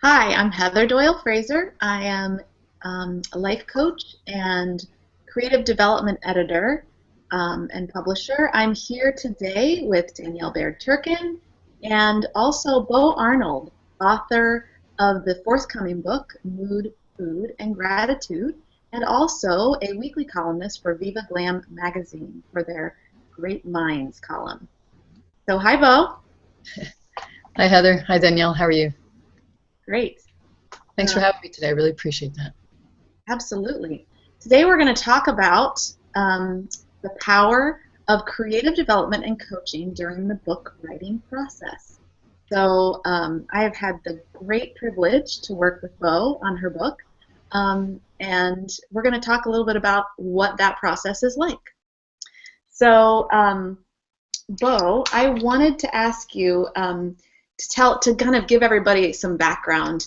Hi, I'm Heather Doyle Fraser. I am a life coach and creative development editor and publisher. I'm here today with Danielle Baird and also Bo Arnold, author of the forthcoming book Mood, Food, and Gratitude, and also a weekly columnist for Viva Glam magazine for their Great Minds column. So, hi, Bo. Hi, Heather. Hi, Danielle. How are you? Great. Thanks for having me today. I really appreciate that. Absolutely. Today we're going to talk about the power of creative development and coaching during the book writing process. So I have had the great privilege to work with Bo on her book, and we're going to talk a little bit about what that process is like. So, Bo, I wanted to ask you to kind of give everybody some background.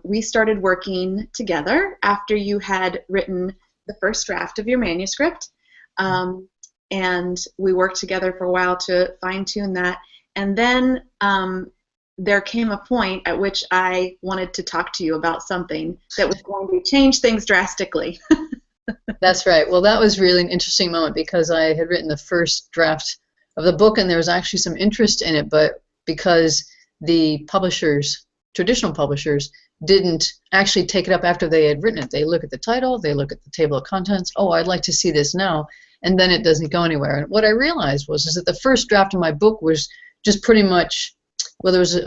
We started working together after you had written the first draft of your manuscript, and we worked together for a while to fine-tune that. And then there came a point at which I wanted to talk to you about something that was going to change things drastically. That's right. Well, that was really an interesting moment because I had written the first draft of the book and there was actually some interest in it, but because the publishers, traditional publishers, didn't actually take it up after they had written it. They look at the title, they look at the table of contents, oh, I'd like to see this now, and then it doesn't go anywhere. And what I realized was that the first draft of my book was just pretty much, well, there was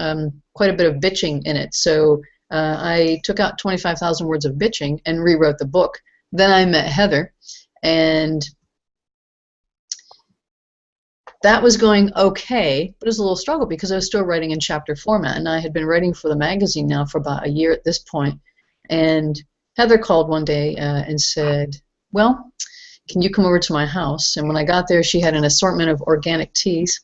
quite a bit of bitching in it. So I took out 25,000 words of bitching and rewrote the book. Then I met Heather, and that was going okay, but it was a little struggle because I was still writing in chapter format, and I had been writing for the magazine now for about a year at this point. And Heather called one day and said, well, can you come over to my house? And when I got there, she had an assortment of organic teas.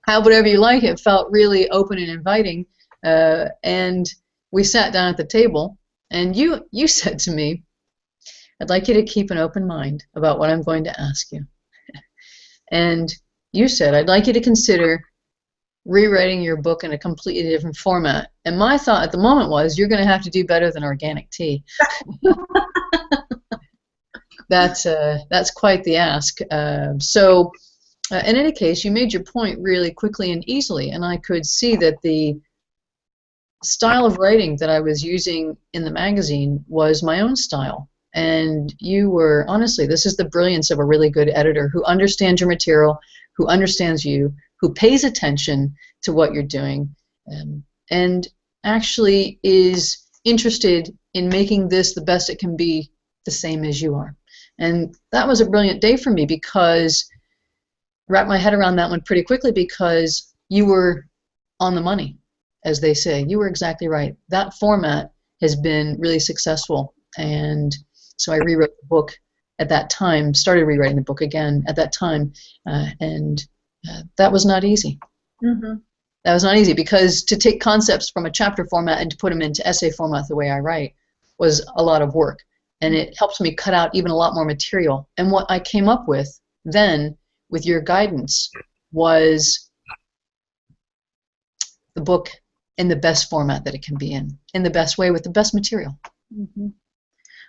Have whatever you like. It felt really open and inviting. And we sat down at the table, and you said to me, I'd like you to keep an open mind about what I'm going to ask you. And you said, I'd like you to consider rewriting your book in a completely different format. And my thought at the moment was, you're going to have to do better than organic tea. That's quite the ask. In any case, you made your point really quickly and easily, and I could see that the style of writing that I was using in the magazine was my own style. And you were, honestly, this is the brilliance of a really good editor who understands your material, who understands you, who pays attention to what you're doing, and actually is interested in making this the best it can be, the same as you are. And that was a brilliant day for me because wrapped my head around that one pretty quickly because you were on the money, as they say. You were exactly right. That format has been really successful, and so I rewrote the book at that time, started rewriting the book again at that time, and that was not easy. Mm-hmm. That was not easy because to take concepts from a chapter format and to put them into essay format the way I write was a lot of work, and it helped me cut out even a lot more material. And what I came up with then, with your guidance, was the book in the best format that it can be in the best way with the best material. Mm-hmm.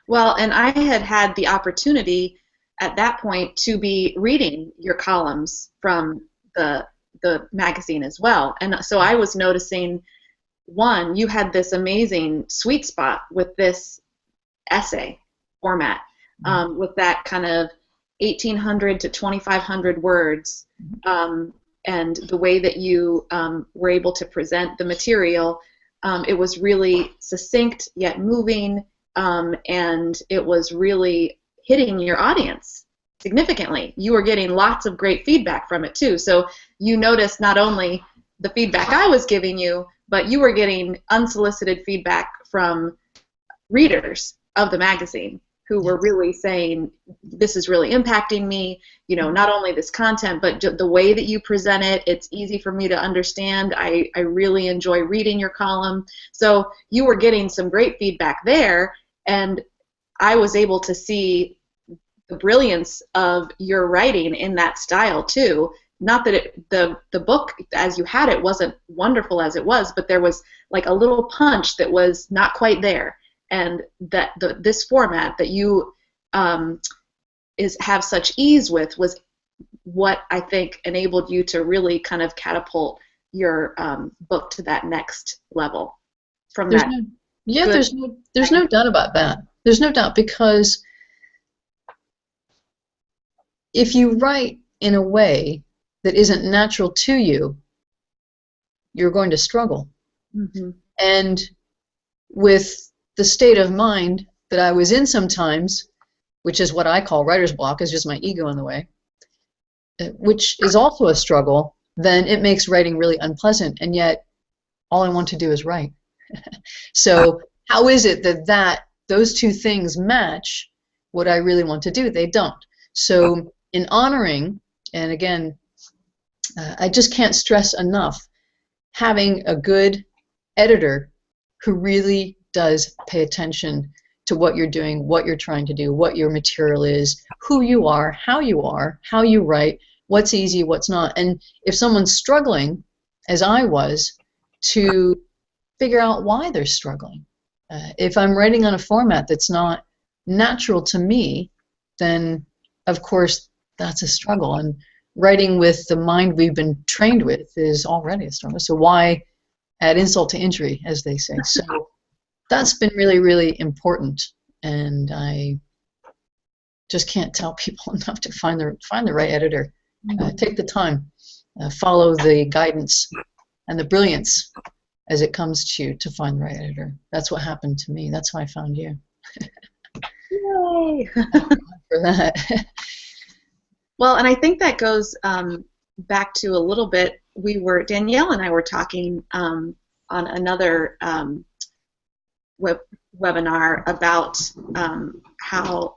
Well, and I had had the opportunity at that point to be reading your columns from the magazine as well. And so I was noticing, one, you had this amazing sweet spot with this essay format, with that kind of 1,800 to 2,500 words, and the way that you were able to present the material. It was really succinct yet moving. And it was really hitting your audience significantly. You were getting lots of great feedback from it too. So you noticed not only the feedback I was giving you, but you were getting unsolicited feedback from readers of the magazine who were really saying, this is really impacting me, you know, not only this content, but the way that you present it, it's easy for me to understand. I really enjoy reading your column. So you were getting some great feedback there, and I was able to see the brilliance of your writing in that style too, not that the book as you had it wasn't wonderful as it was, but there was like a little punch that was not quite there, and that this format that you have such ease with was what I think enabled you to really kind of catapult your book to that next level. From There's that, no, yeah, there's no doubt about that. There's no doubt, because if you write in a way that isn't natural to you, you're going to struggle. mm-hmm. And with the state of mind that I was in sometimes, which is what I call writer's block, is just my ego in the way, which is also a struggle, then it makes writing really unpleasant, and yet all I want to do is write. So how is it that those two things match what I really want to do? They don't. So in honoring, and again, I just can't stress enough, having a good editor who really does pay attention to what you're doing, what you're trying to do, what your material is, who you are, how you write, what's easy, what's not. And if someone's struggling, as I was, to figure out why they're struggling. If I'm writing on a format that's not natural to me, then of course that's a struggle. And writing with the mind we've been trained with is already a struggle. So why add insult to injury, as they say? So that's been really, really important. And I just can't tell people enough to find the right editor. Take the time, follow the guidance and the brilliance as it comes to you to find the right editor. That's what happened to me. That's how I found you. Yay! For that. Well, and I think that goes back to a little bit. Danielle and I were talking on another webinar about how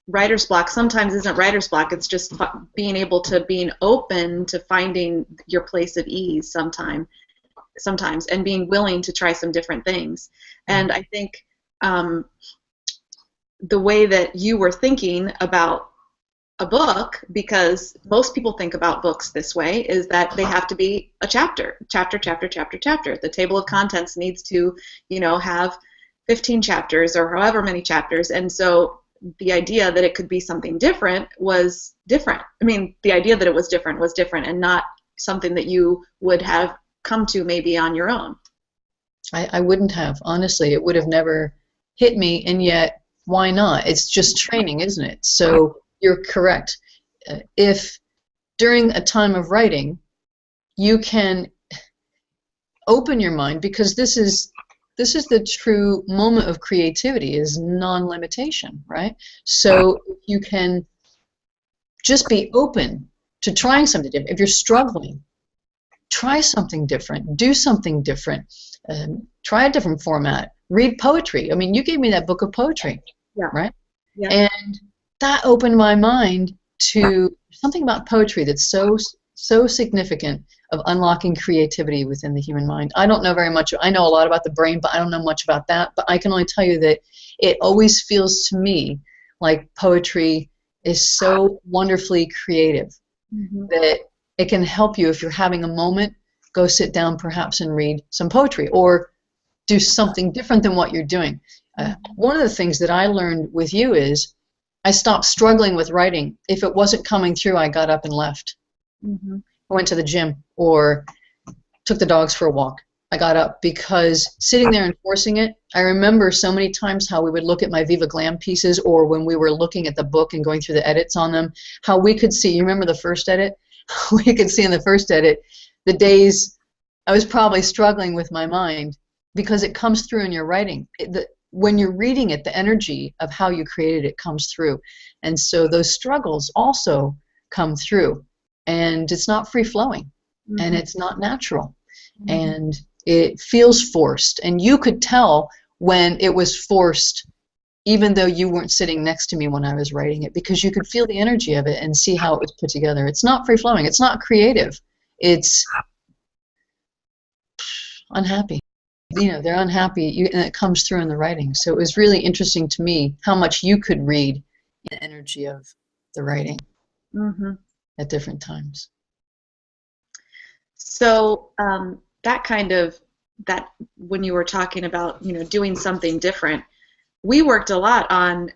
writer's block sometimes isn't writer's block. It's just being open to finding your place of ease sometimes, and being willing to try some different things. And I think the way that you were thinking about a book, because most people think about books this way, is that they have to be a chapter. The table of contents needs to, have 15 chapters or however many chapters. And so the idea that it could be something different was different. I mean, the idea that it was different and not something that you would have come to maybe on your own. I wouldn't have. Honestly, it would have never hit me, and yet, why not? It's just training, isn't it? So you're correct. If during a time of writing you can open your mind, because this is the true moment of creativity, is non-limitation, right? So you can just be open to trying something different. If you're struggling, try something different, do something different, try a different format, read poetry. I mean, you gave me that book of poetry, right? Yeah. And that opened my mind to something about poetry that's so significant of unlocking creativity within the human mind. I don't know very much. I know a lot about the brain, but I don't know much about that. But I can only tell you that it always feels to me like poetry is so wonderfully creative that it can help you if you're having a moment. Go sit down perhaps and read some poetry, or do something different than what you're doing. One of the things that I learned with you is I stopped struggling with writing. If it wasn't coming through, I got up and left. I went to the gym or took the dogs for a walk. I got up, because sitting there and forcing it, I remember so many times how we would look at my Viva Glam pieces, or when we were looking at the book and going through the edits on them, how we could see, you remember the first edit? We could see in the first edit the days I was probably struggling with my mind, because it comes through in your writing. When you're reading it, the energy of how you created it comes through. And so those struggles also come through. And it's not free-flowing, and it's not natural. And it feels forced. And you could tell when it was forced, even though you weren't sitting next to me when I was writing it, because you could feel the energy of it and see how it was put together. It's not free-flowing. It's not creative. It's unhappy. They're unhappy, and it comes through in the writing. So it was really interesting to me how much you could read the energy of the writing. at different times. So that when you were talking about, doing something different, we worked a lot on,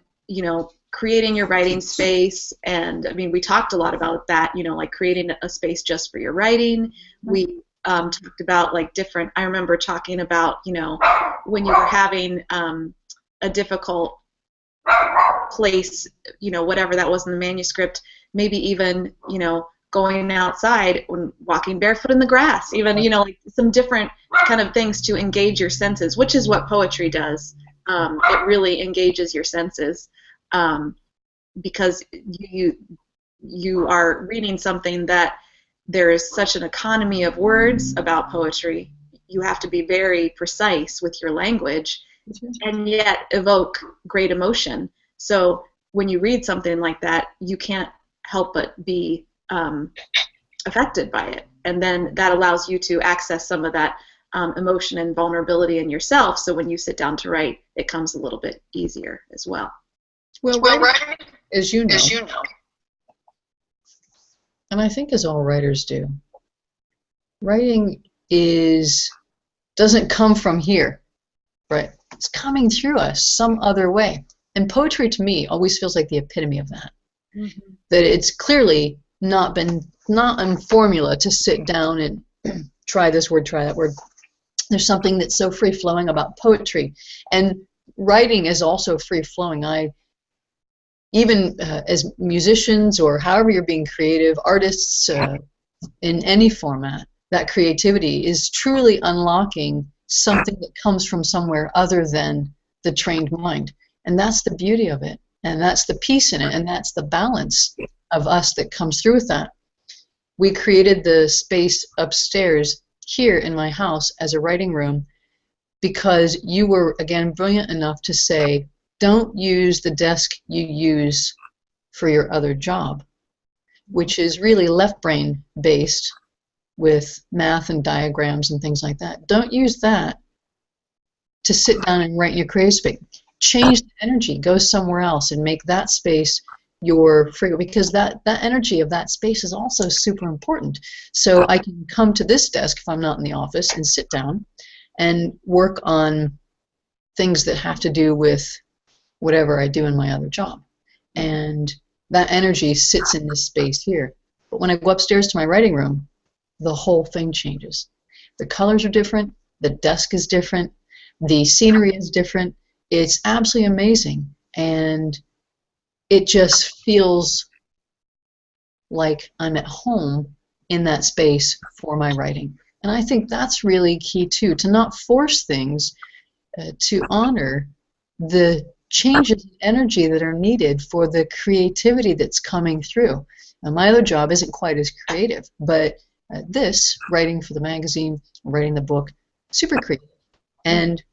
creating your writing space. And I mean, we talked a lot about that, like creating a space just for your writing. We talked about like different, I remember talking about, when you were having a difficult place, whatever that was in the manuscript, maybe even, going outside and walking barefoot in the grass, even, like some different kind of things to engage your senses, which is what poetry does. It really engages your senses, because you are reading something that there is such an economy of words about poetry. You have to be very precise with your language and yet evoke great emotion. So when you read something like that, you can't help but be affected by it. And then that allows you to access some of that emotion and vulnerability in yourself. So when you sit down to write, it comes a little bit easier as well. Well, writing, as you know, and I think as all writers do, writing doesn't come from here, right? It's coming through us some other way. And poetry to me always feels like the epitome of that. Mm-hmm. That it's clearly not in formula to sit down and try this word, try that word. There's something that's so free-flowing about poetry. And writing is also free-flowing. Even as musicians or however you're being creative, artists in any format, that creativity is truly unlocking something that comes from somewhere other than the trained mind. And that's the beauty of it. And that's the peace in it. And that's the balance of us that comes through with that. We created the space upstairs here in my house as a writing room because you were, again, brilliant enough to say, don't use the desk you use for your other job, which is really left brain based with math and diagrams and things like that. Don't use that to sit down and write in your creative space. Change the energy, go somewhere else and make that space your free, because that energy of that space is also super important. So I can come to this desk if I'm not in the office and sit down and work on things that have to do with whatever I do in my other job. And that energy sits in this space here. But when I go upstairs to my writing room, the whole thing changes. The colors are different, the desk is different, the scenery is different. It's absolutely amazing. And it just feels like I'm at home in that space for my writing. And I think that's really key too, to not force things, to honor the changes in energy that are needed for the creativity that's coming through. Now, my other job isn't quite as creative, but this, writing for the magazine, writing the book, super creative. And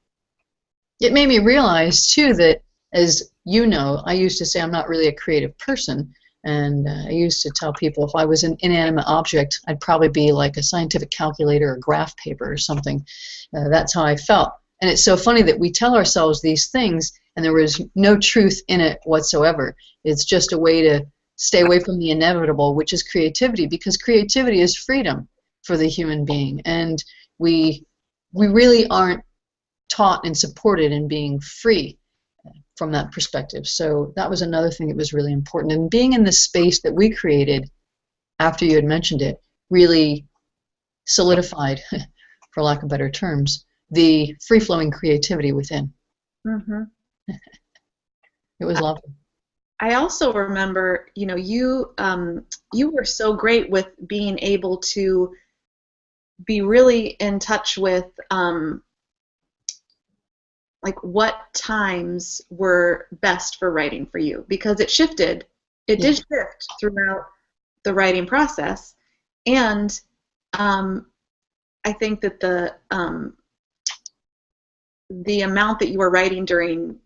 it made me realize too that, as you know, I used to say I'm not really a creative person, and I used to tell people if I was an inanimate object, I'd probably be like a scientific calculator or graph paper or something. That's how I felt. And it's so funny that we tell ourselves these things and there was no truth in it whatsoever. It's just a way to stay away from the inevitable, which is creativity, because creativity is freedom for the human being. And we really aren't taught and supported in being free from that perspective. So that was another thing that was really important. And being in the space that we created after you had mentioned it really solidified, for lack of better terms, the free-flowing creativity within. Mm-hmm. It was lovely. I also remember, you were so great with being able to be really in touch with like what times were best for writing for you, because it shifted. It did shift throughout the writing process, and I think that the amount that you were writing during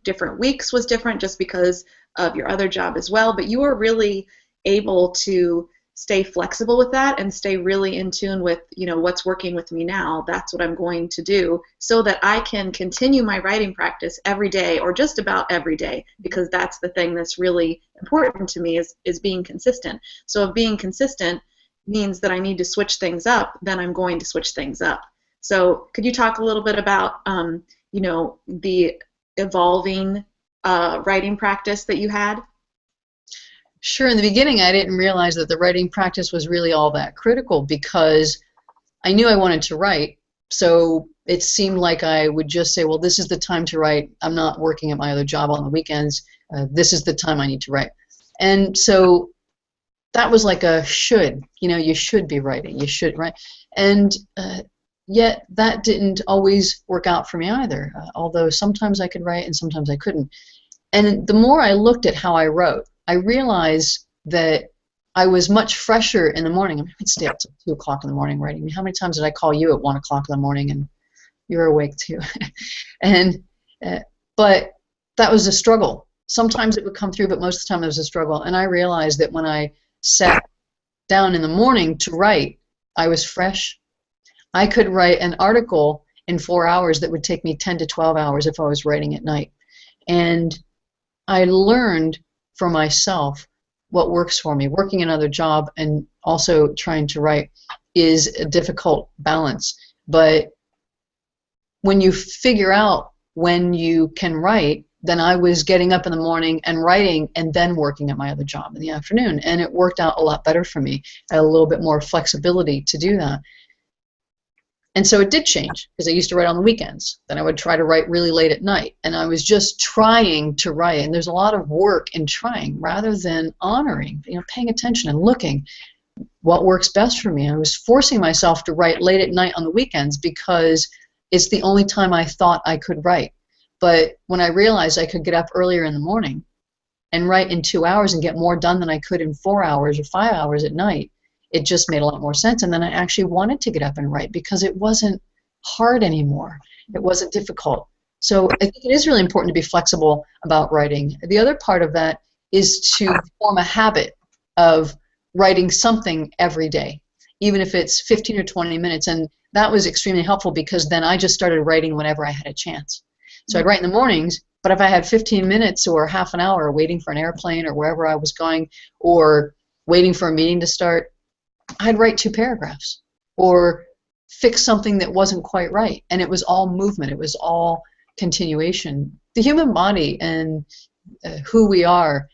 different weeks was different just because of your other job as well, but you were really able to stay flexible with that and stay really in tune with, what's working with me now. That's what I'm going to do so that I can continue my writing practice every day, or just about every day, because that's the thing that's really important to me, is being consistent. So if being consistent means that I need to switch things up, then I'm going to switch things up. So could you talk a little bit about, the evolving writing practice that you had? Sure. In the beginning, I didn't realize that the writing practice was really all that critical, because I knew I wanted to write. So it seemed like I would just say, well, this is the time to write. I'm not working at my other job on the weekends. This is the time I need to write. And so that was like a should. You should be writing. You should write. And yet that didn't always work out for me either, although sometimes I could write and sometimes I couldn't. And the more I looked at how I wrote, I realized that I was much fresher in the morning. I mean, I'd stay up till 2 o'clock in the morning writing. I mean, how many times did I call you at 1 o'clock in the morning and you're awake too? And but that was a struggle. Sometimes it would come through, but most of the time it was a struggle. And I realized that when I sat down in the morning to write, I was fresh. I could write an article in 4 hours that would take me 10 to 12 hours if I was writing at night. And I learned for myself what works for me. Working another job and also trying to write is a difficult balance. But when you figure out when you can write, then I was getting up in the morning and writing and then working at my other job in the afternoon. And it worked out a lot better for me. I had a little bit more flexibility to do that. And so it did change, because I used to write on the weekends. Then I would try to write really late at night. And I was just trying to write. And there's a lot of work in trying rather than honoring, paying attention and looking what works best for me. I was forcing myself to write late at night on the weekends because it's the only time I thought I could write. But when I realized I could get up earlier in the morning and write in 2 hours and get more done than I could in 4 hours or 5 hours at night, it just made a lot more sense. And then I actually wanted to get up and write because it wasn't hard anymore. It wasn't difficult. So I think it is really important to be flexible about writing. The other part of that is to form a habit of writing something every day, even if it's 15 or 20 minutes. And that was extremely helpful, because then I just started writing whenever I had a chance. So I'd write in the mornings, but if I had 15 minutes or half an hour waiting for an airplane or wherever I was going, or waiting for a meeting to start, I'd write 2 paragraphs or fix something that wasn't quite right. And it was all movement. It was all continuation. The human body and who we are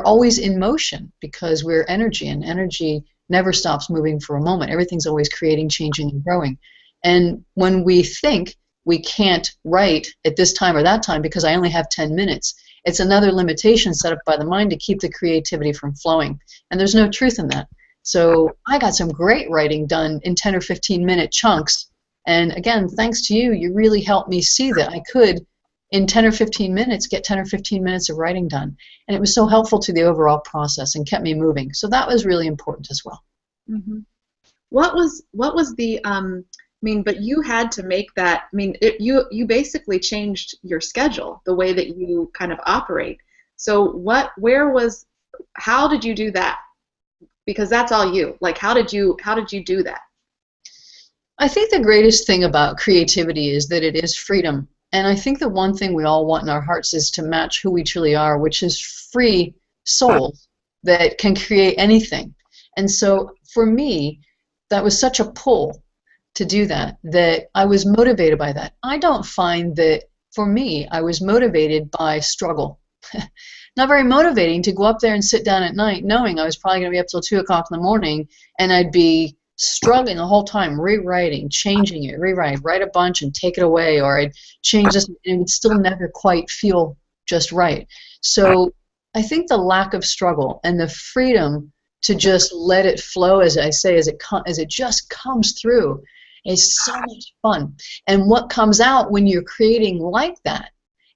always in motion, because we're energy, and energy never stops moving for a moment. Everything's always creating, changing, and growing. And when we think we can't write at this time or that time because I only have 10 minutes, it's another limitation set up by the mind to keep the creativity from flowing. And there's no truth in that. So I got some great writing done in 10 or 15-minute chunks. And again, thanks to you, you really helped me see that I could, in 10 or 15 minutes, get 10 or 15 minutes of writing done. And it was so helpful to the overall process and kept me moving. So that was really important as well. Mm-hmm. What was the, but you had to make that, you basically changed your schedule, the way that you kind of operate. So how did you do that? Because that's all you. Like, how did you do that? I think the greatest thing about creativity is that it is freedom. And I think the one thing we all want in our hearts is to match who we truly are, which is free souls that can create anything. And so for me, that was such a pull to do that I was motivated by that. I don't find that, for me, I was motivated by struggle. Not very motivating to go up there and sit down at night knowing I was probably going to be up till 2 o'clock in the morning, and I'd be struggling the whole time, rewriting, changing it, write a bunch and take it away, or I'd change this and it would still never quite feel just right. So I think the lack of struggle and the freedom to just let it flow, as I say, as it just comes through, is so much fun. And what comes out when you're creating like that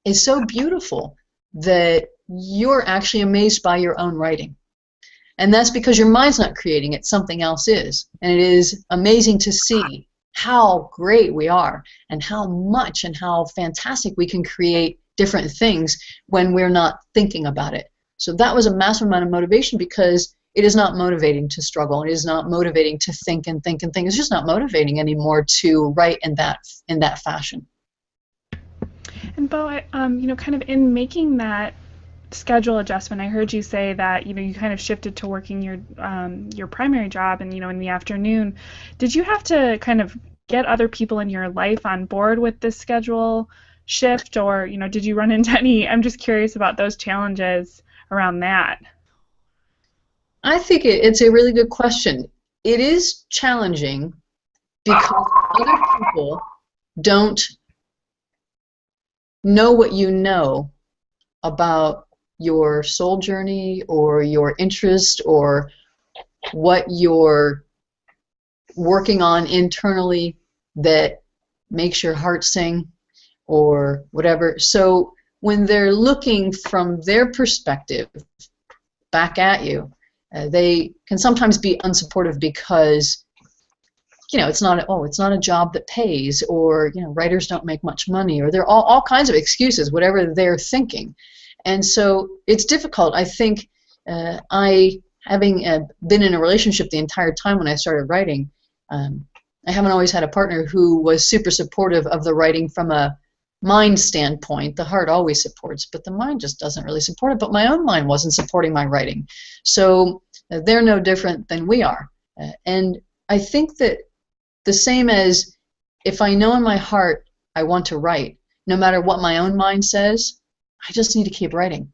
is so beautiful that you're actually amazed by your own writing. And that's because your mind's not creating it, something else is. And it is amazing to see how great we are and how much and how fantastic we can create different things when we're not thinking about it. So that was a massive amount of motivation, because it is not motivating to struggle. It is not motivating to think and think and think. It's just not motivating anymore to write in that fashion. And Bo, kind of in making that schedule adjustment, I heard you say that you kind of shifted to working your primary job and in the afternoon. Did you have to kind of get other people in your life on board with this schedule shift, or did you run into any? I'm just curious about those challenges around that. I think it's a really good question. It is challenging because other people don't know what you know about your soul journey or your interest or what you're working on internally that makes your heart sing or whatever. So when they're looking from their perspective back at you, they can sometimes be unsupportive because it's not a job that pays, or writers don't make much money, or there are all kinds of excuses, whatever they're thinking. And so it's difficult. I think having been in a relationship the entire time when I started writing, I haven't always had a partner who was super supportive of the writing from a mind standpoint. The heart always supports, but the mind just doesn't really support it. But my own mind wasn't supporting my writing. So they're no different than we are. And I think that the same as if I know in my heart I want to write, no matter what my own mind says, I just need to keep writing.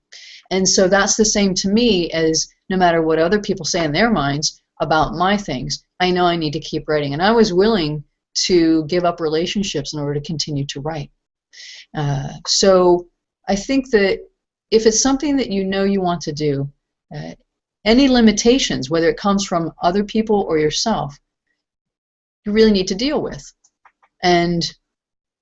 And so that's the same to me as no matter what other people say in their minds about my things, I know I need to keep writing. And I was willing to give up relationships in order to continue to write. So I think that if it's something that you want to do, any limitations, whether it comes from other people or yourself, you really need to deal with and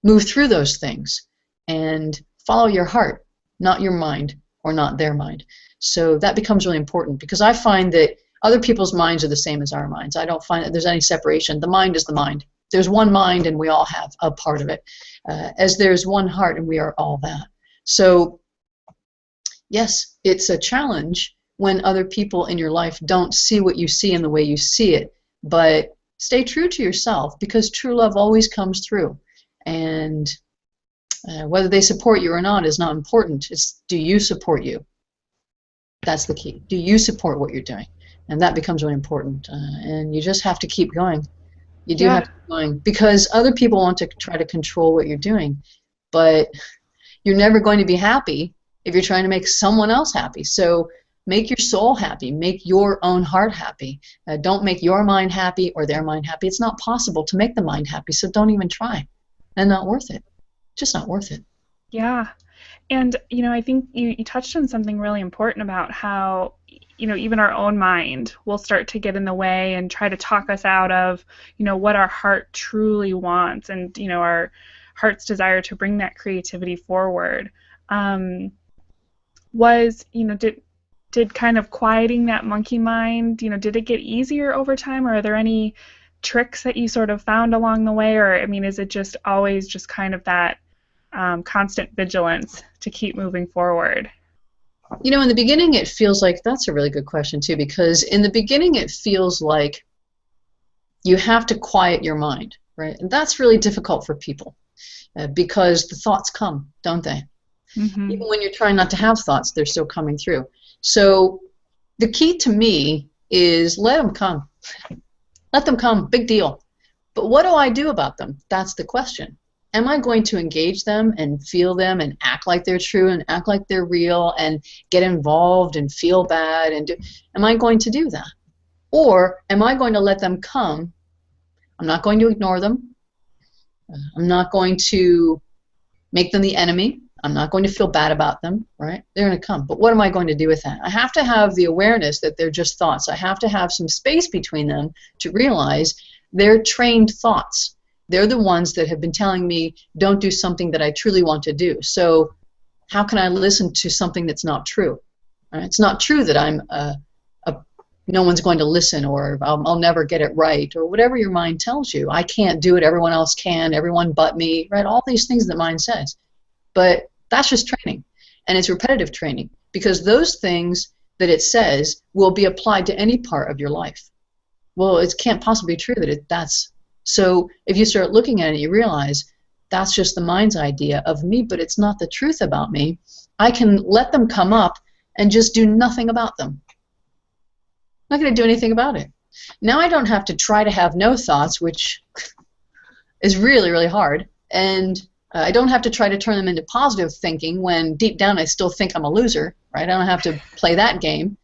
move through those things and follow your heart, not your mind or not their mind. So that becomes really important, because I find that other people's minds are the same as our minds. I don't find that there's any separation. The mind is the mind. There's one mind and we all have a part of it, as there's one heart and we are all that. So yes, it's a challenge when other people in your life don't see what you see in the way you see it, but stay true to yourself, because true love always comes through. And whether they support you or not is not important. It's, do you support you? That's the key. Do you support what you're doing? And that becomes really important. And you just have to keep going. You do have to keep going, because other people want to try to control what you're doing, but you're never going to be happy if you're trying to make someone else happy. So make your soul happy. Make your own heart happy. Don't make your mind happy or their mind happy. It's not possible to make the mind happy, so don't even try. And not worth it. Just not worth it. Yeah. And, I think you touched on something really important about how, even our own mind will start to get in the way and try to talk us out of, what our heart truly wants and, our heart's desire to bring that creativity forward. Did kind of quieting that monkey mind, did it get easier over time, or are there any tricks that you sort of found along the way, or, is it just always just kind of that constant vigilance to keep moving forward? In the beginning it feels like, that's a really good question too, because in the beginning it feels like you have to quiet your mind, right? And that's really difficult for people because the thoughts come, don't they? Mm-hmm. Even when you're trying not to have thoughts, they're still coming through. So the key to me is let them come. Let them come, big deal. But what do I do about them? That's the question. Am I going to engage them and feel them and act like they're true and act like they're real and get involved and feel bad? Am I going to do that? Or am I going to let them come? I'm not going to ignore them. I'm not going to make them the enemy. I'm not going to feel bad about them, right? They're going to come. But what am I going to do with that? I have to have the awareness that they're just thoughts. I have to have some space between them to realize they're trained thoughts. They're the ones that have been telling me, don't do something that I truly want to do. So how can I listen to something that's not true? Right? It's not true that I'm no one's going to listen, or I'll never get it right, or whatever your mind tells you. I can't do it, everyone else can, everyone but me, right? All these things that mind says. But that's just training, and it's repetitive training, because those things that it says will be applied to any part of your life. Well, it can't possibly be true that that's so. If you start looking at it, you realize that's just the mind's idea of me, but it's not the truth about me. I can let them come up and just do nothing about them. I'm not going to do anything about it. Now I don't have to try to have no thoughts, which is really, really hard, and I don't have to try to turn them into positive thinking when deep down I still think I'm a loser, right? I don't have to play that game.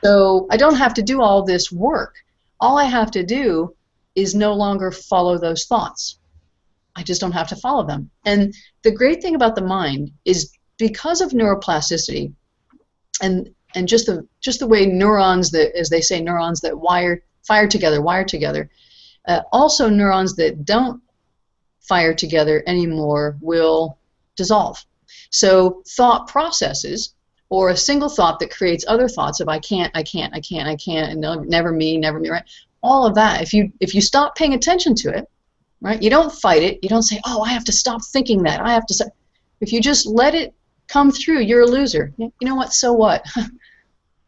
So I don't have to do all this work. All I have to do is no longer follow those thoughts. I just don't have to follow them. And the great thing about the mind is because of neuroplasticity and just the way neurons that, as they say, neurons that wire together. Also neurons that don't fire together anymore will dissolve. So thought processes, or a single thought that creates other thoughts of I can't, and no, never me, right? All of that, if you stop paying attention to it, right? You don't fight it. You don't say, oh, I have to stop thinking that. I have to. If you just let it come through, you're a loser. You know what? So what?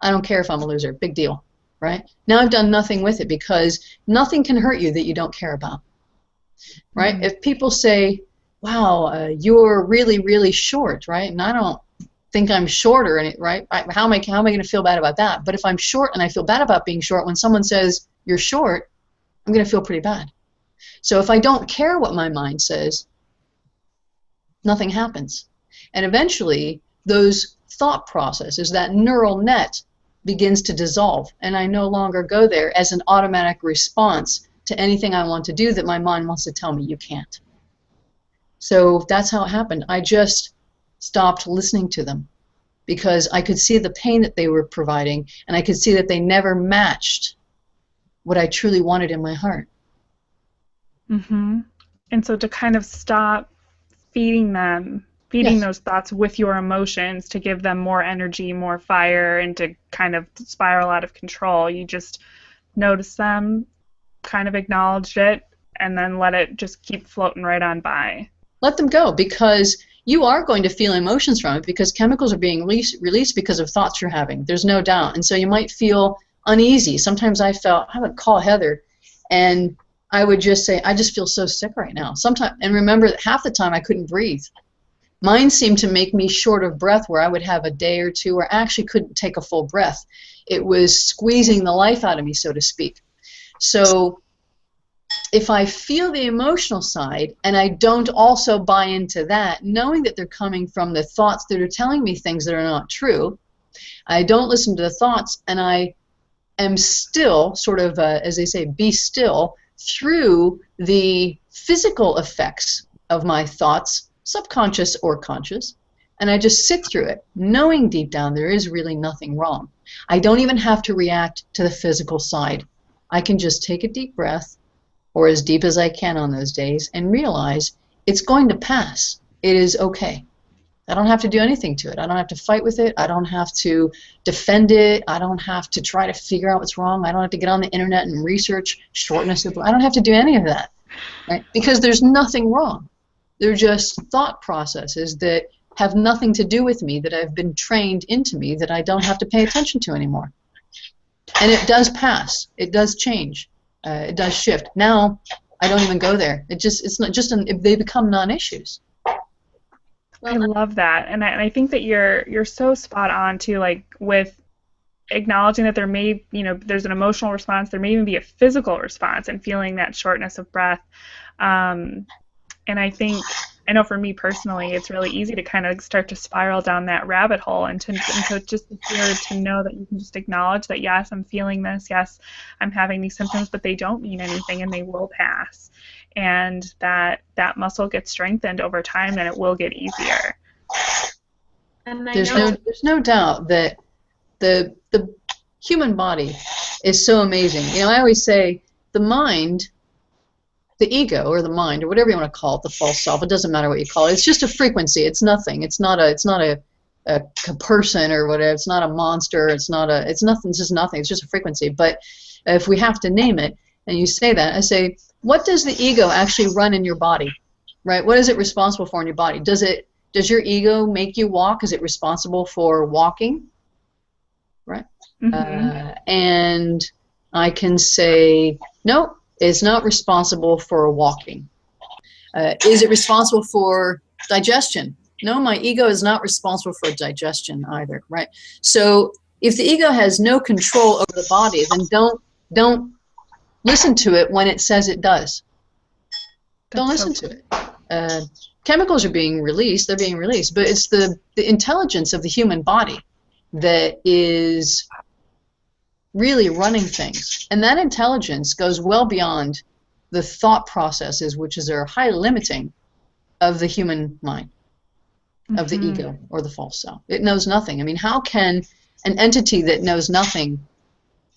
I don't care if I'm a loser. Big deal, right? Now I've done nothing with it because nothing can hurt you that you don't care about, right? Mm-hmm. If people say, wow, you're really, really short, right? And I don't think I'm shorter, right? How am I going to feel bad about that? But if I'm short and I feel bad about being short, when someone says you're short, I'm going to feel pretty bad. So if I don't care what my mind says, nothing happens. And eventually, those thought processes, that neural net, begins to dissolve. And I no longer go there as an automatic response to anything I want to do that my mind wants to tell me you can't. So that's how it happened. I just stopped listening to them because I could see the pain that they were providing, and I could see that they never matched what I truly wanted in my heart. Mm-hmm. And so to kind of stop feeding Yes. those thoughts with your emotions to give them more energy, more fire, and to kind of spiral out of control, you just notice them, kind of acknowledge it, and then let it just keep floating right on by. Let them go, because you are going to feel emotions from it because chemicals are being released because of thoughts you're having. There's no doubt. And so you might feel uneasy. Sometimes I would call Heather and I would just say, I just feel so sick right now. Sometimes, and remember that half the time I couldn't breathe. Mine seemed to make me short of breath, where I would have a day or two where I actually couldn't take a full breath. It was squeezing the life out of me, so to speak. So if I feel the emotional side and I don't also buy into that, knowing that they're coming from the thoughts that are telling me things that are not true, I don't listen to the thoughts, and I am still sort of, as they say, be still through the physical effects of my thoughts, subconscious or conscious, and I just sit through it, knowing deep down there is really nothing wrong. I don't even have to react to the physical side. I can just take a deep breath, or as deep as I can on those days, and realize it's going to pass. It is okay. I don't have to do anything to it. I don't have to fight with it. I don't have to defend it. I don't have to try to figure out what's wrong. I don't have to get on the internet and research shortness of breath. I don't have to do any of that, right? Because there's nothing wrong. They're just thought processes that have nothing to do with me, that have been trained into me, that I don't have to pay attention to anymore. And it does pass. It does change. It does shift. Now, I don't even go there. It's not just they become non-issues. I love that, and I think that you're so spot on too. Like with acknowledging that there may, there's an emotional response, there may even be a physical response, and feeling that shortness of breath. And I know for me personally, it's really easy to kind of start to spiral down that rabbit hole, and so just here to know that you can just acknowledge that, yes, I'm feeling this, yes, I'm having these symptoms, but they don't mean anything and they will pass. And that muscle gets strengthened over time and it will get easier. And there's no doubt that the human body is so amazing. I always say the mind, the ego or the mind or whatever you want to call it, the false self, it doesn't matter what you call it. It's just a frequency. It's nothing. It's not a person or whatever. It's not a monster. It's nothing. It's just nothing. It's just a frequency. But if we have to name it, and you say that, I say, what does the ego actually run in your body, right? What is it responsible for in your body? Does your ego make you walk? Is it responsible for walking, right? And I can say, no, it's not responsible for walking. Is it responsible for digestion? No, my ego is not responsible for digestion either, right? So if the ego has no control over the body, then don't listen to it when it says it does. Don't listen to it. Chemicals are being released, they're being released, but it's the intelligence of the human body that is really running things. And that intelligence goes well beyond the thought processes, which are highly limiting of the human mind, of the ego or the false self. It knows nothing. I mean, how can an entity that knows nothing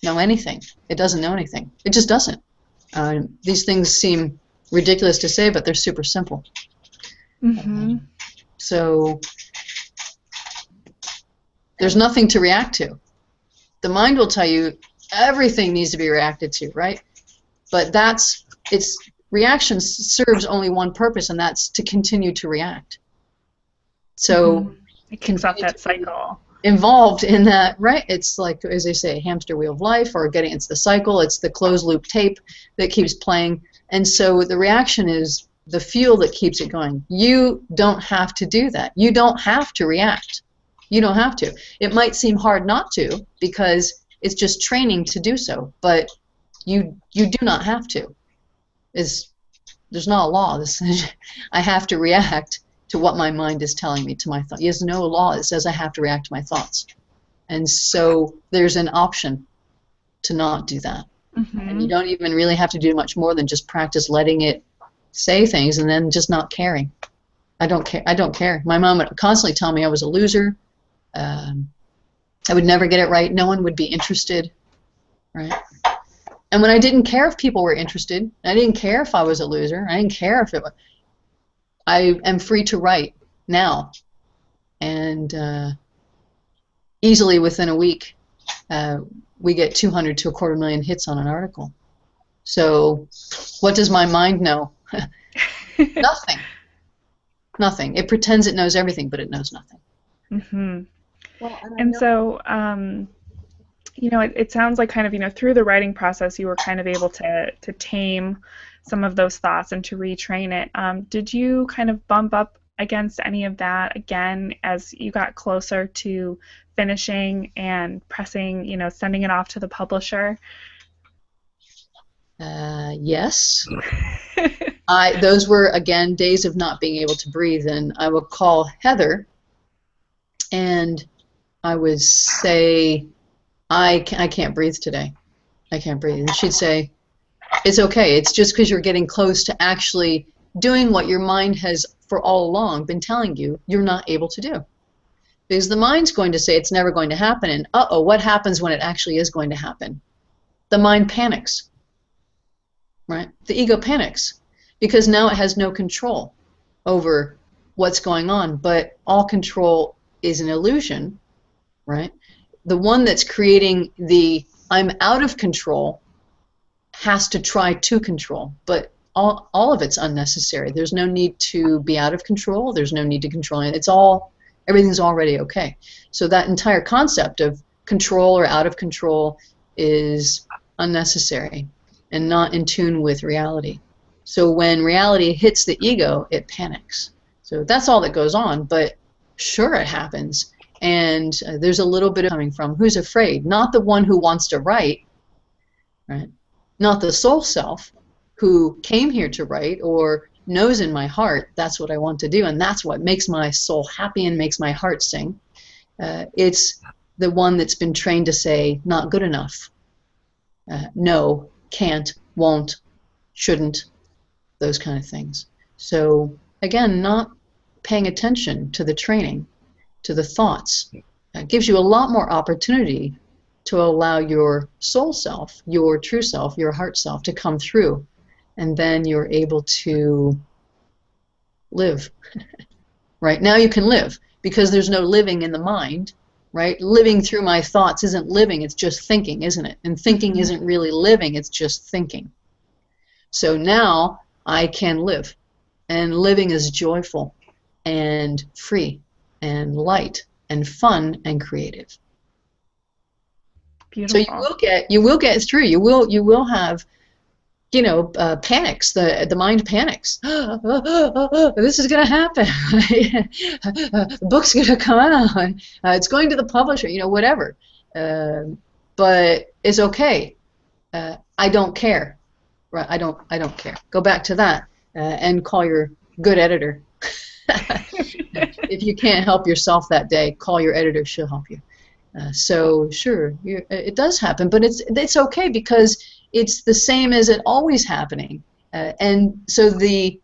know anything? It doesn't know anything. It just doesn't. These things seem ridiculous to say, but they're super simple. So there's nothing to react to. The mind will tell you everything needs to be reacted to, right? But its reaction serves only one purpose, and that's to continue to react. So it kicks off that cycle. Involved in that, right? It's like, as they say, a hamster wheel of life, or it's the cycle, it's the closed loop tape that keeps playing. And so the reaction is the fuel that keeps it going. You don't have to do that. You don't have to react. You don't have to. It might seem hard not to because it's just training to do so, but you do not have to. There's not a law that says I have to react to what my mind is telling me, to my thoughts. There's no law that says I have to react to my thoughts. And so there's an option to not do that. And you don't even really have to do much more than just practice letting it say things and then just not caring. I don't care. My mom would constantly tell me I was a loser. I would never get it right. No one would be interested, right? And when I didn't care if people were interested, I didn't care if I was a loser. I didn't care if it was. I am free to write now, and easily within a week, we get 200 to 250,000 hits on an article. So, what does my mind know? Nothing. Nothing. It pretends it knows everything, but it knows nothing. Well, and so, it sounds like kind of, through the writing process, you were kind of able to tame some of those thoughts and to retrain it. Did you kind of bump up against any of that again as you got closer to finishing and pressing, sending it off to the publisher? Yes. Those were, again, days of not being able to breathe, and I would call Heather, and I would say, I can't breathe today. I can't breathe. And she'd say, it's okay. It's just because you're getting close to actually doing what your mind has for all along been telling you you're not able to do. Because the mind's going to say it's never going to happen, and what happens when it actually is going to happen? The mind panics, right? The ego panics because now it has no control over what's going on, but all control is an illusion, right? The one that's creating the I'm out of control has to try to control, but all of it's unnecessary. There's no need to be out of control. There's no need to control it. Everything's already okay. So that entire concept of control or out of control is unnecessary and not in tune with reality. So when reality hits the ego, it panics. So that's all that goes on, but sure, it happens. And there's a little bit of coming from who's afraid, not the one who wants to write, right? Not the soul self who came here to write or knows in my heart that's what I want to do and that's what makes my soul happy and makes my heart sing. It's the one that's been trained to say not good enough, no, can't, won't, shouldn't, those kind of things. So again, not paying attention to the training, to the thoughts, gives you a lot more opportunity to allow your soul self, your true self, your heart self to come through, and then you're able to live. Right now you can live because there's no living in the mind, right? Living through my thoughts isn't living, it's just thinking, isn't it? And thinking isn't really living, it's just thinking. So now I can live, and living is joyful and free and light and fun and creative. So Beautiful. you will get through. You will have, panics. The mind panics. This is going to happen. The book's going to come out. It's going to the publisher. Whatever. But it's okay. I don't care. Right? I don't care. Go back to that and call your good editor. If you can't help yourself that day, call your editor. She'll help you. So sure, it does happen, but it's okay because it's the same as it always happening. And so the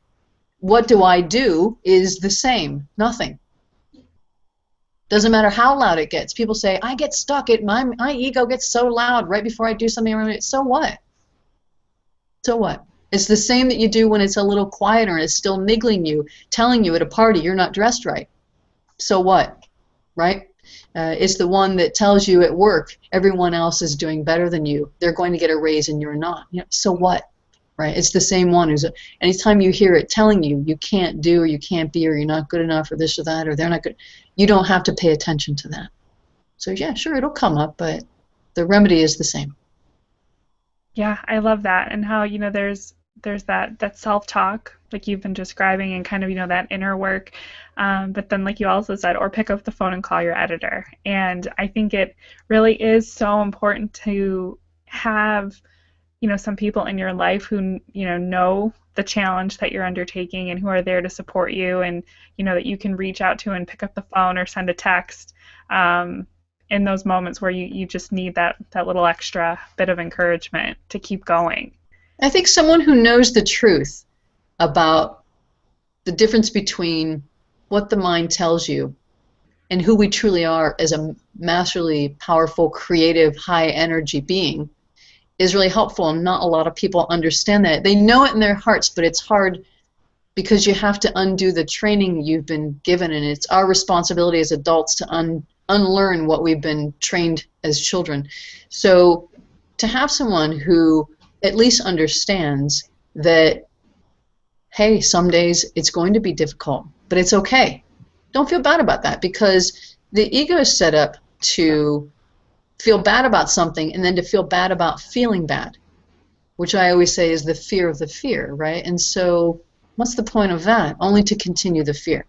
what do I do is the same. Nothing. Doesn't matter how loud it gets. People say, I get stuck. My ego gets so loud right before I do something. So what? So what? It's the same that you do when it's a little quieter and it's still niggling you, telling you at a party you're not dressed right. So what? Right? It's the one that tells you at work everyone else is doing better than you. They're going to get a raise and you're not. So what? Right? It's the same one anytime you hear it telling you you can't do or you can't be or you're not good enough or this or that or they're not good, you don't have to pay attention to that. So yeah, sure, it'll come up, but the remedy is the same. Yeah, I love that, and how there's that self-talk like you've been describing, and kind of that inner work, but then like you also said, or pick up the phone and call your editor. And I think it really is so important to have some people in your life who know the challenge that you're undertaking and who are there to support you, and that you can reach out to and pick up the phone or send a text in those moments where you just need that little extra bit of encouragement to keep going. I think someone who knows the truth about the difference between what the mind tells you and who we truly are as a masterly, powerful, creative, high energy being is really helpful, and not a lot of people understand that. They know it in their hearts, but it's hard because you have to undo the training you've been given, and it's our responsibility as adults to unlearn what we've been trained as children. So to have someone who at least understands that, hey, some days it's going to be difficult, but it's okay. Don't feel bad about that, because the ego is set up to feel bad about something and then to feel bad about feeling bad, which I always say is the fear of the fear, right? And so what's the point of that? Only to continue the fear.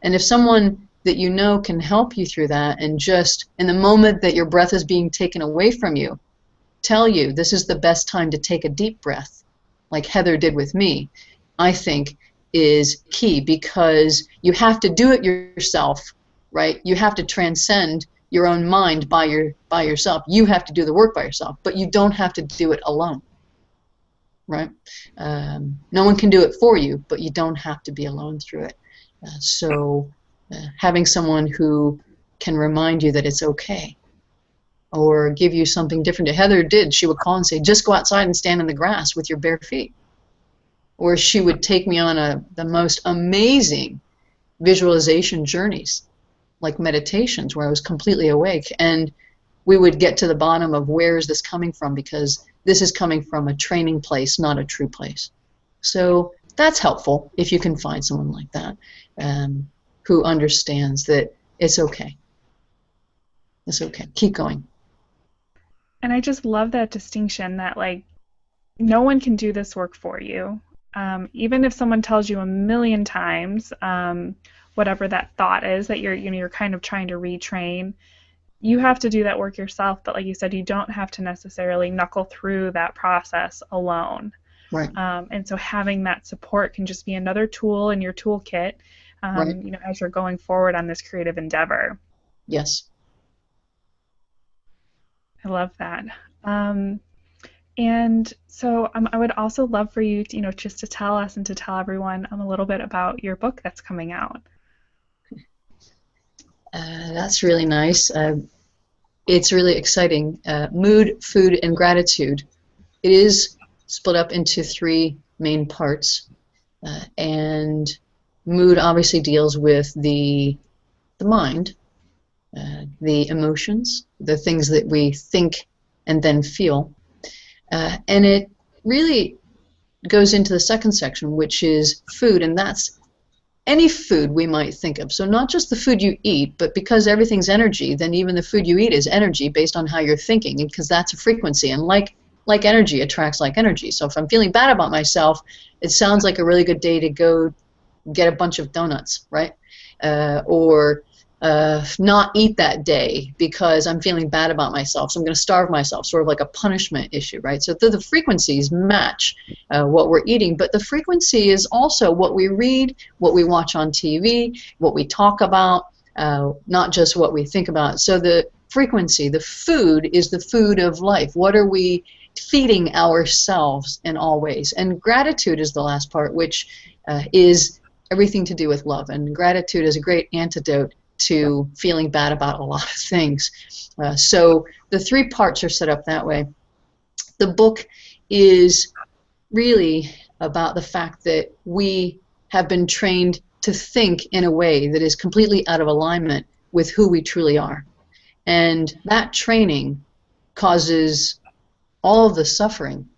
And if someone that you know can help you through that, and just in the moment that your breath is being taken away from you, tell you this is the best time to take a deep breath, like Heather did with me, I think is key, because you have to do it yourself, right? You have to transcend your own mind by yourself. You have to do the work by yourself, but you don't have to do it alone, right? No one can do it for you, but you don't have to be alone through it. So having someone who can remind you that it's okay, or give you something different. Heather did. She would call and say, just go outside and stand in the grass with your bare feet. Or she would take me on the most amazing visualization journeys, like meditations, where I was completely awake. And we would get to the bottom of where is this coming from, because this is coming from a training place, not a true place. So that's helpful if you can find someone like that who understands that it's okay. It's okay. Keep going. And I just love that distinction that, like, no one can do this work for you. Even if someone tells you a million times, whatever that thought is that you're kind of trying to retrain, you have to do that work yourself. But like you said, you don't have to necessarily knuckle through that process alone. Right. And so having that support can just be another tool in your toolkit, right. As you're going forward on this creative endeavor. Yes. I love that. And so I would also love for you to, just to tell us and to tell everyone a little bit about your book that's coming out. That's really nice. It's really exciting. Mood, Food, and Gratitude. It is split up into 3 main parts. And mood obviously deals with the mind, the emotions, the things that we think and then feel. And it really goes into the second section, which is food, and that's any food we might think of. So not just the food you eat, but because everything's energy, then even the food you eat is energy based on how you're thinking, because that's a frequency. And like energy attracts like energy. So if I'm feeling bad about myself, it sounds like a really good day to go get a bunch of donuts, right? Or not eat that day because I'm feeling bad about myself. So I'm going to starve myself, sort of like a punishment issue, right? So the frequencies match what we're eating, but the frequency is also what we read, what we watch on TV, what we talk about, not just what we think about. So the frequency, the food is the food of life. What are we feeding ourselves in all ways? And gratitude is the last part, which is everything to do with love. And gratitude is a great antidote to feeling bad about a lot of things. So the 3 parts are set up that way. The book is really about the fact that we have been trained to think in a way that is completely out of alignment with who we truly are. And that training causes all of the suffering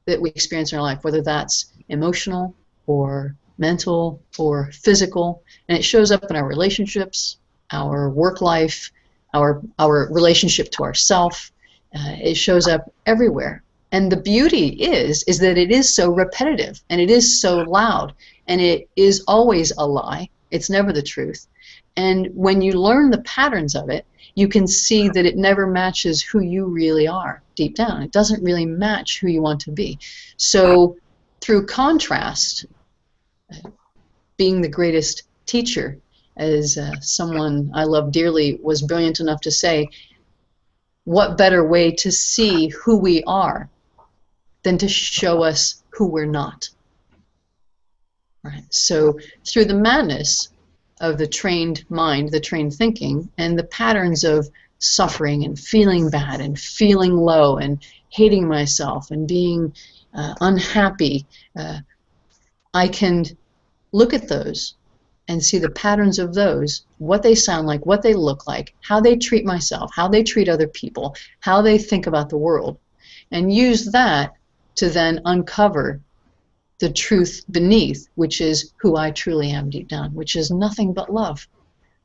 that we experience in our life, whether that's emotional or mental or physical, and it shows up in our relationships, our work life, our relationship to ourself. It shows up everywhere. And the beauty is that it is so repetitive, and it is so loud, and it is always a lie. It's never the truth. And when you learn the patterns of it, you can see that it never matches who you really are deep down. It doesn't really match who you want to be. So through contrast, being the greatest teacher, as someone I love dearly was brilliant enough to say, what better way to see who we are than to show us who we're not? Right. So through the madness of the trained mind, the trained thinking, and the patterns of suffering and feeling bad and feeling low and hating myself and being unhappy, I can look at those and see the patterns of those, what they sound like, what they look like, how they treat myself, how they treat other people, how they think about the world, and use that to then uncover the truth beneath, which is who I truly am deep down, which is nothing but love,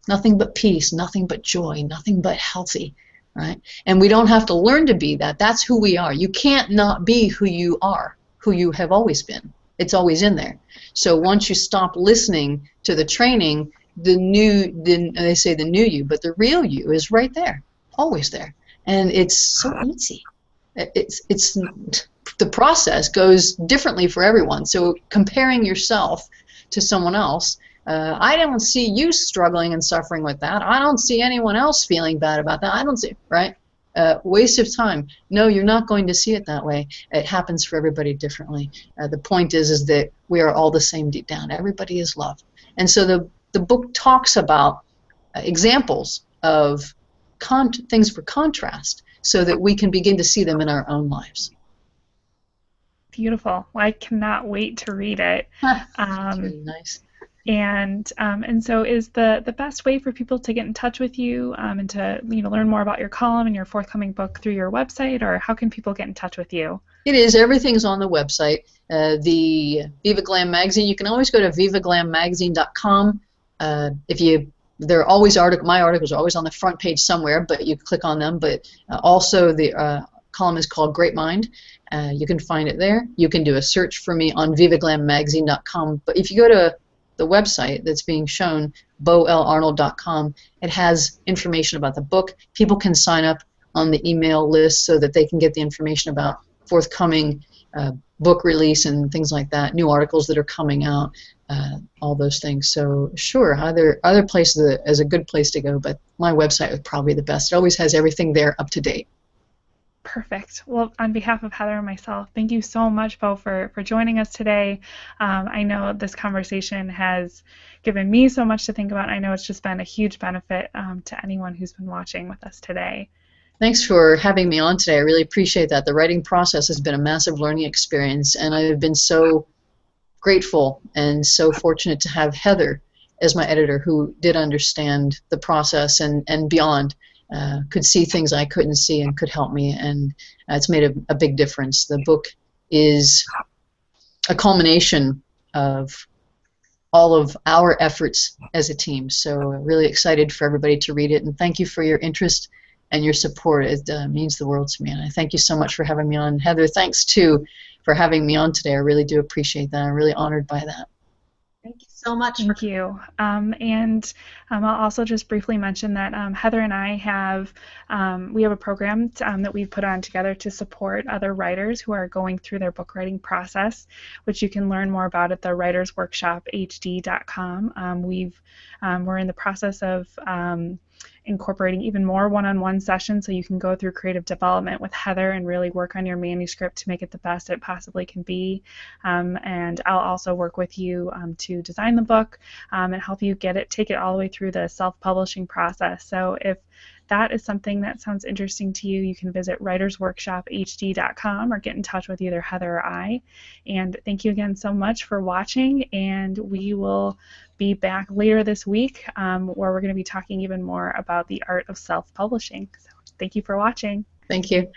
nothing but peace, nothing but joy, nothing but healthy, right? And we don't have to learn to be that. That's who we are. You can't not be who you are, who you have always been. It's always in there. So once you stop listening to the training, they say the new you, but the real you is right there, always there. And it's so easy. It's the process goes differently for everyone. So comparing yourself to someone else, I don't see you struggling and suffering with that. I don't see anyone else feeling bad about that. I don't see, right? Waste of time. No, you're not going to see it that way. It happens for everybody differently. The point is that we are all the same deep down. Everybody is love. And so the book talks about examples of things for contrast so that we can begin to see them in our own lives. Beautiful. Well, I cannot wait to read it. That's really nice. And so is the best way for people to get in touch with you and to learn more about your column and your forthcoming book through your website, or how can people get in touch with you? It is. Everything's on the website. The Viva Glam magazine. You can always go to vivaglammagazine.com. There are always my articles are always on the front page somewhere, but you click on them. But also the column is called Great Mind. You can find it there. You can do a search for me on vivaglammagazine.com. But if you go to the website that's being shown, bolarnold.com, it has information about the book. People can sign up on the email list so that they can get the information about forthcoming book release and things like that, new articles that are coming out, all those things. So sure, other places is a good place to go, but my website is probably the best. It always has everything there up to date. Perfect. Well, on behalf of Heather and myself, thank you so much, Bo, for joining us today. I know this conversation has given me so much to think about. I know it's just been a huge benefit to anyone who's been watching with us today. Thanks for having me on today. I really appreciate that. The writing process has been a massive learning experience, and I've been so grateful and so fortunate to have Heather as my editor, who did understand the process and beyond. Could see things I couldn't see and could help me, and it's made a big difference. The book is a culmination of all of our efforts as a team. So really excited for everybody to read it, and thank you for your interest and your support. It means the world to me, and I thank you so much for having me on. Heather, thanks too for having me on today. I really do appreciate that. I'm really honored by that. Thank you so much. Thank you. I'll also just briefly mention that Heather and I have we have a program that we've put on together to support other writers who are going through their book writing process, which you can learn more about at the writersworkshophd.com. We're in the process of incorporating even more one-on-one sessions, so you can go through creative development with Heather and really work on your manuscript to make it the best it possibly can be. And I'll also work with you to design the book and help you take it all the way through the self-publishing process. So if that is something that sounds interesting to you, you can visit writersworkshophd.com or get in touch with either Heather or I. And thank you again so much for watching, and we will be back later this week where we're going to be talking even more about the art of self-publishing. So thank you for watching. Thank you.